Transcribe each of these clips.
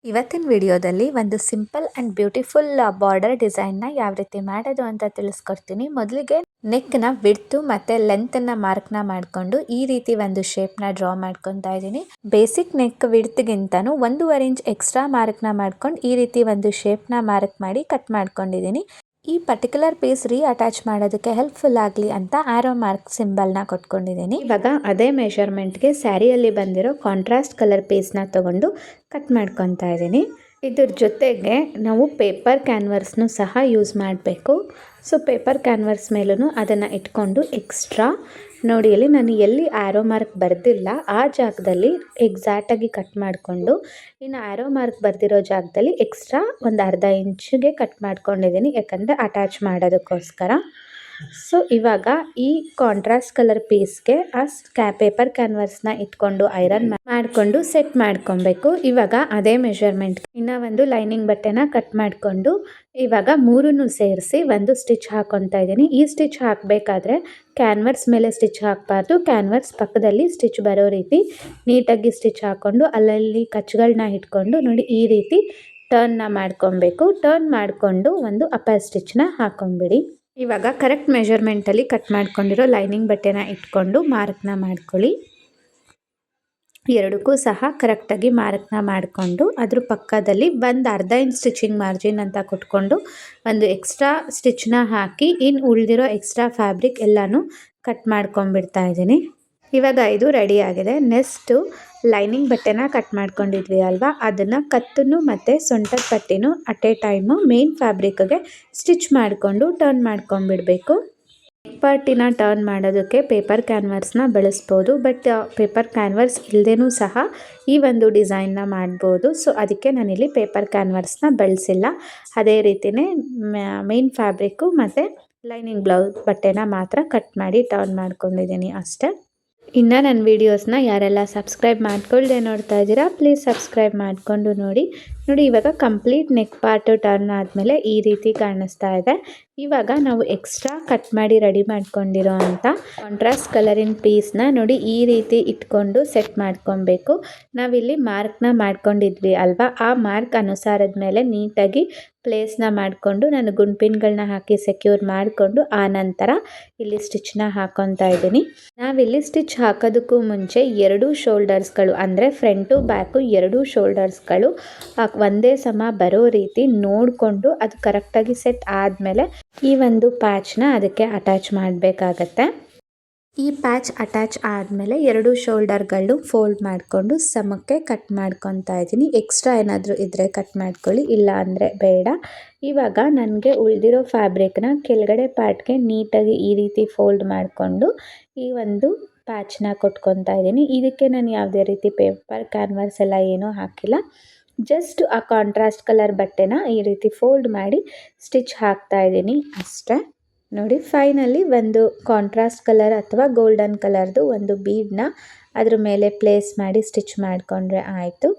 ಇವತ್ತಿನ ವಿಡಿಯೋದಲ್ಲಿ ಒಂದು ಸಿಂಪಲ್ ಆ್ಯಂಡ್ ಬ್ಯೂಟಿಫುಲ್ ಬಾರ್ಡರ್ ಡಿಸೈನ್ನ ಯಾವ ರೀತಿ ಮಾಡೋದು ಅಂತ ತಿಳಿಸ್ಕೊಡ್ತೀನಿ. ಮೊದಲಿಗೆ ನೆಕ್ನ ವಿಡ್ತು ಮತ್ತು ಲೆಂತನ್ನ ಮಾರ್ಕ್ನ ಮಾಡಿಕೊಂಡು ಈ ರೀತಿ ಒಂದು ಶೇಪ್ನ ಡ್ರಾ ಮಾಡ್ಕೊತಾ ಇದ್ದೀನಿ. ಬೇಸಿಕ್ ನೆಕ್ ವಿಡ್ತ್ಗಿಂತನೂ 1.5 ಇಂಚ್ ಎಕ್ಸ್ಟ್ರಾ ಮಾರ್ಕ್ನ ಮಾಡ್ಕೊಂಡು ಈ ರೀತಿ ಒಂದು ಶೇಪ್ನ ಮಾರ್ಕ್ ಮಾಡಿ ಕಟ್ ಮಾಡ್ಕೊಂಡಿದ್ದೀನಿ. ಈ ಪರ್ಟಿಕ್ಯುಲರ್ ಪೀಸ್ ಅಟ್ಯಾಚ್ ಮಾಡೋದಕ್ಕೆ ಹೆಲ್ಪ್ಫುಲ್ ಆಗಲಿ ಅಂತ ಆರೋ ಮಾರ್ಕ್ ಸಿಂಬಲ್ನ ಕೊಟ್ಕೊಂಡಿದ್ದೀನಿ. ಇವಾಗ ಅದೇ ಮೆಷರ್ಮೆಂಟ್ಗೆ ಸ್ಯಾರಿಯಲ್ಲಿ ಬಂದಿರೋ ಕಾಂಟ್ರಾಸ್ಟ್ ಕಲರ್ ಪೀಸ್ನ ತಗೊಂಡು ಕಟ್ ಮಾಡ್ಕೊತಾ ಇದ್ದೀನಿ. ಇದ್ರ ಜೊತೆಗೆ ನಾವು ಪೇಪರ್ ಕ್ಯಾನ್ವರ್ಸ್ನು ಸಹ ಯೂಸ್ ಮಾಡಬೇಕು. ಸೊ ಪೇಪರ್ ಕ್ಯಾನ್ವರ್ಸ್ ಮೇಲೂ ಅದನ್ನು ಇಟ್ಕೊಂಡು ಎಕ್ಸ್ಟ್ರಾ ನೋಡಿ ಅಲ್ಲಿ ನಾನು ಎಲ್ಲಿ ಆರೋ ಮಾರ್ಕ್ ಬರೆದಿಲ್ಲ ಆ ಜಾಗದಲ್ಲಿ ಎಕ್ಸಾಕ್ಟಾಗಿ ಕಟ್ ಮಾಡಿಕೊಂಡು ಇನ್ನು ಆರೋ ಮಾರ್ಕ್ ಬರೆದಿರೋ ಜಾಗದಲ್ಲಿ ಎಕ್ಸ್ಟ್ರಾ ಒಂದು ಅರ್ಧ ಇಂಚಿಗೆ ಕಟ್ ಮಾಡ್ಕೊಂಡಿದ್ದೀನಿ, ಯಾಕಂದರೆ ಅಟ್ಯಾಚ್ ಮಾಡೋದಕ್ಕೋಸ್ಕರ. ಸೊ ಇವಾಗ ಈ ಕಾಂಟ್ರಾಸ್ಟ್ ಕಲರ್ ಪೀಸ್ಗೆ ಪೇಪರ್ ಕ್ಯಾನ್ವರ್ಸ್ನ ಇಟ್ಕೊಂಡು ಐರನ್ ಮಾಡಿಕೊಂಡು ಸೆಟ್ ಮಾಡ್ಕೊಬೇಕು. ಇವಾಗ ಅದೇ ಮೆಷರ್ಮೆಂಟ್ ಇನ್ನು ಒಂದು ಲೈನಿಂಗ್ ಬಟ್ಟೆನ ಕಟ್ ಮಾಡಿಕೊಂಡು ಇವಾಗ ಮೂರನ್ನು ಸೇರಿಸಿ ಒಂದು ಸ್ಟಿಚ್ ಹಾಕೊತಾ ಇದ್ದೀನಿ. ಈ ಸ್ಟಿಚ್ ಹಾಕಬೇಕಾದ್ರೆ ಕ್ಯಾನ್ವರ್ಸ್ ಮೇಲೆ ಸ್ಟಿಚ್ ಹಾಕಬಾರ್ದು, ಕ್ಯಾನ್ವರ್ಸ್ ಪಕ್ಕದಲ್ಲಿ ಸ್ಟಿಚ್ ಬರೋ ರೀತಿ ನೀಟಾಗಿ ಸ್ಟಿಚ್ ಹಾಕ್ಕೊಂಡು ಅಲ್ಲಲ್ಲಿ ಕಚ್ಗಳನ್ನ ಇಟ್ಕೊಂಡು ನೋಡಿ ಈ ರೀತಿ ಟರ್ನ್ನ ಮಾಡ್ಕೊಬೇಕು. ಟರ್ನ್ ಮಾಡಿಕೊಂಡು ಒಂದು ಅಪ್ಪರ್ ಸ್ಟಿಚ್ನ ಹಾಕೊಂಡ್ಬಿಡಿ. ಇವಾಗ ಕರೆಕ್ಟ್ ಮೆಷರ್ಮೆಂಟಲ್ಲಿ ಕಟ್ ಮಾಡ್ಕೊಂಡಿರೋ ಲೈನಿಂಗ್ ಬಟ್ಟೆನ ಇಟ್ಕೊಂಡು ಮಾರ್ಕ್ನ ಮಾಡ್ಕೊಳ್ಳಿ. ಎರಡಕ್ಕೂ ಸಹ ಕರೆಕ್ಟಾಗಿ ಮಾರ್ಕ್ನ ಮಾಡಿಕೊಂಡು ಅದ್ರ ಪಕ್ಕದಲ್ಲಿ ಒಂದು ಅರ್ಧ ಇಂಚ್ ಸ್ಟಿಚಿಂಗ್ ಮಾರ್ಜಿನ್ ಅಂತ ಕೊಟ್ಕೊಂಡು ಒಂದು ಎಕ್ಸ್ಟ್ರಾ ಸ್ಟಿಚ್ನ ಹಾಕಿ ಇನ್ನು ಉಳಿದಿರೋ ಎಕ್ಸ್ಟ್ರಾ ಫ್ಯಾಬ್ರಿಕ್ ಎಲ್ಲನೂ ಕಟ್ ಮಾಡ್ಕೊಂಡ್ಬಿಡ್ತಾ ಇದ್ದೀನಿ. ಇವಾಗ ಇದು ರೆಡಿ ಆಗಿದೆ. ನೆಕ್ಸ್ಟು ಲೈನಿಂಗ್ ಬಟ್ಟೆನ ಕಟ್ ಮಾಡ್ಕೊಂಡಿದ್ವಿ ಅಲ್ವಾ, ಅದನ್ನು ಕತ್ತನ್ನು ಮತ್ತು ಸೊಂಟದ ಪಟ್ಟಿನೂ ಅಟ್ ಎ ಟೈಮು ಮೇನ್ ಫ್ಯಾಬ್ರಿಕ್ಗೆ ಸ್ಟಿಚ್ ಮಾಡಿಕೊಂಡು ಟರ್ನ್ ಮಾಡ್ಕೊಂಡ್ಬಿಡಬೇಕು. ಪಾರ್ಟಿನ ಟರ್ನ್ ಮಾಡೋದಕ್ಕೆ ಪೇಪರ್ ಕ್ಯಾನ್ವರ್ಸ್ನ ಬಳಸ್ಬೋದು, ಬಟ್ ಪೇಪರ್ ಕ್ಯಾನ್ವರ್ಸ್ ಇಲ್ಲದೇನೂ ಸಹ ಈ ಒಂದು ಡಿಸೈನ್ನ ಮಾಡ್ಬೋದು. ಸೊ ಅದಕ್ಕೆ ನಾನಿಲ್ಲಿ ಪೇಪರ್ ಕ್ಯಾನ್ವರ್ಸ್ನ ಬಳಸಿಲ್ಲ. ಅದೇ ರೀತಿಯೇ ಮೇನ್ ಫ್ಯಾಬ್ರಿಕ್ಕು ಮತ್ತು ಲೈನಿಂಗ್ ಬ್ಲೌಸ್ ಬಟ್ಟೆನ ಮಾತ್ರ ಕಟ್ ಮಾಡಿ ಟರ್ನ್ ಮಾಡ್ಕೊಂಡಿದ್ದೀನಿ ಅಷ್ಟೇ. ಇನ್ನು ನನ್ನ ವೀಡಿಯೋಸ್ನ ಯಾರೆಲ್ಲ ಸಬ್ಸ್ಕ್ರೈಬ್ ಮಾಡ್ಕೊಳ್ಳದೆ ನೋಡ್ತಾ ಇದ್ದೀರಾ ಪ್ಲೀಸ್ ಸಬ್ಸ್ಕ್ರೈಬ್ ಮಾಡಿಕೊಂಡು ನೋಡಿ. ಇವಾಗ ಕಂಪ್ಲೀಟ್ ನೆಕ್ ಪಾರ್ಟು ಟರ್ನ್ ಆದಮೇಲೆ ಈ ರೀತಿ ಕಾಣಿಸ್ತಾ ಇದೆ. ಇವಾಗ ನಾವು ಎಕ್ಸ್ಟ್ರಾ ಕಟ್ ಮಾಡಿ ರೆಡಿ ಮಾಡ್ಕೊಂಡಿರೋ ಅಂಥ ಕಾಂಟ್ರಾಸ್ಟ್ ಕಲರಿನ ಪೀಸ್ನ ನೋಡಿ ಈ ರೀತಿ ಇಟ್ಕೊಂಡು ಸೆಟ್ ಮಾಡ್ಕೊಬೇಕು. ನಾವಿಲ್ಲಿ ಮಾರ್ಕ್ನ ಮಾಡ್ಕೊಂಡಿದ್ವಿ ಅಲ್ವಾ, ಆ ಮಾರ್ಕ್ ಅನುಸಾರದ ಮೇಲೆ ನೀಟಾಗಿ ಪ್ಲೇಸ್ನ ಮಾಡಿಕೊಂಡು ನಾನು ಗುಂಡ್ಪಿನ್ಗಳನ್ನ ಹಾಕಿ ಸೆಕ್ಯೂರ್ ಮಾಡಿಕೊಂಡು ಆ ನಂತರ ಇಲ್ಲಿ ಸ್ಟಿಚ್ನ ಹಾಕೊತಾ ಇದ್ದೀನಿ. ನಾವಿಲ್ಲಿ ಸ್ಟಿಚ್ ಹಾಕೋದಕ್ಕೂ ಮುಂಚೆ ಎರಡೂ ಶೋಲ್ಡರ್ಸ್ಗಳು ಅಂದರೆ ಫ್ರಂಟು ಬ್ಯಾಕು ಎರಡೂ ಶೋಲ್ಡರ್ಸ್ಗಳು ಒಂದೇ ಸಮ ಬರೋ ರೀತಿ ನೋಡಿಕೊಂಡು ಅದು ಕರೆಕ್ಟಾಗಿ ಸೆಟ್ ಆದಮೇಲೆ ಈ ಒಂದು ಪ್ಯಾಚ್ನ ಅದಕ್ಕೆ ಅಟ್ಯಾಚ್ ಮಾಡಬೇಕಾಗತ್ತೆ. ಈ ಪ್ಯಾಚ್ ಅಟ್ಯಾಚ್ ಆದಮೇಲೆ ಎರಡೂ ಶೋಲ್ಡರ್ಗಳು ಫೋಲ್ಡ್ ಮಾಡಿಕೊಂಡು ಸಮಕ್ಕೆ ಕಟ್ ಮಾಡ್ಕೊತಾ ಇದ್ದೀನಿ. ಎಕ್ಸ್ಟ್ರಾ ಏನಾದರೂ ಇದ್ದರೆ ಕಟ್ ಮಾಡ್ಕೊಳ್ಳಿ, ಇಲ್ಲ ಅಂದರೆ ಬೇಡ. ಇವಾಗ ನನಗೆ ಉಳಿದಿರೋ ಫ್ಯಾಬ್ರಿಕ್ನ ಕೆಳಗಡೆ ಪಾರ್ಟ್ಗೆ ನೀಟಾಗಿ ಈ ರೀತಿ ಫೋಲ್ಡ್ ಮಾಡಿಕೊಂಡು ಈ ಒಂದು ಪ್ಯಾಚ್ನ ಕೊಟ್ಕೊತಾ ಇದ್ದೀನಿ. ಇದಕ್ಕೆ ನಾನು ಯಾವುದೇ ರೀತಿ ಪೇಪರ್ ಕ್ಯಾನ್ವರ್ಸ್ ಎಲ್ಲ ಏನೂ ಹಾಕಿಲ್ಲ, ಜಸ್ಟ್ ಆ ಕಾಂಟ್ರಾಸ್ಟ್ ಕಲರ್ ಬಟ್ಟೆನ ಈ ರೀತಿ ಫೋಲ್ಡ್ ಮಾಡಿ ಸ್ಟಿಚ್ ಹಾಕ್ತಾ ಇದ್ದೀನಿ ಅಷ್ಟೇ. ನೋಡಿ ಫೈನಲಿ ಒಂದು ಕಾಂಟ್ರಾಸ್ಟ್ ಕಲರ್ ಅಥವಾ ಗೋಲ್ಡನ್ ಕಲರ್ದು ಒಂದು ಬೀಡನ್ನ ಅದ್ರ ಮೇಲೆ ಪ್ಲೇಸ್ ಮಾಡಿ ಸ್ಟಿಚ್ ಮಾಡಿಕೊಂಡ್ರೆ ಆಯಿತು.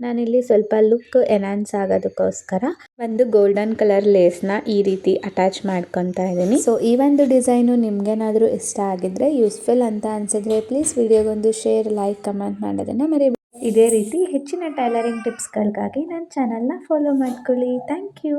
ನಾನಿಲ್ಲಿ ಸ್ವಲ್ಪ ಲುಕ್ ಎನ್ಹಾನ್ಸ್ ಆಗೋದಕ್ಕೋಸ್ಕರ ಒಂದು ಗೋಲ್ಡನ್ ಕಲರ್ ಲೇಸ್ನ ಈ ರೀತಿ ಅಟ್ಯಾಚ್ ಮಾಡ್ಕೊತಾ ಇದ್ದೀನಿ. ಸೊ ಈ ಒಂದು ಡಿಸೈನು ನಿಮ್ಗೇನಾದರೂ ಇಷ್ಟ ಆಗಿದ್ರೆ ಯೂಸ್ಫುಲ್ ಅಂತ ಅನಿಸಿದ್ರೆ ಪ್ಲೀಸ್ ವಿಡಿಯೋಗೊಂದು ಶೇರ್, ಲೈಕ್, ಕಮೆಂಟ್ ಮಾಡೋದನ್ನು ಮರಿಬೇಡಿ. ಇದೇ ರೀತಿ ಹೆಚ್ಚಿನ ಟೈಲರಿಂಗ್ ಟಿಪ್ಸ್ಗಳಿಗಾಗಿ ನನ್ನ ಚಾನಲ್ನ ಫಾಲೋ ಮಾಡ್ಕೊಳ್ಳಿ. Thank you.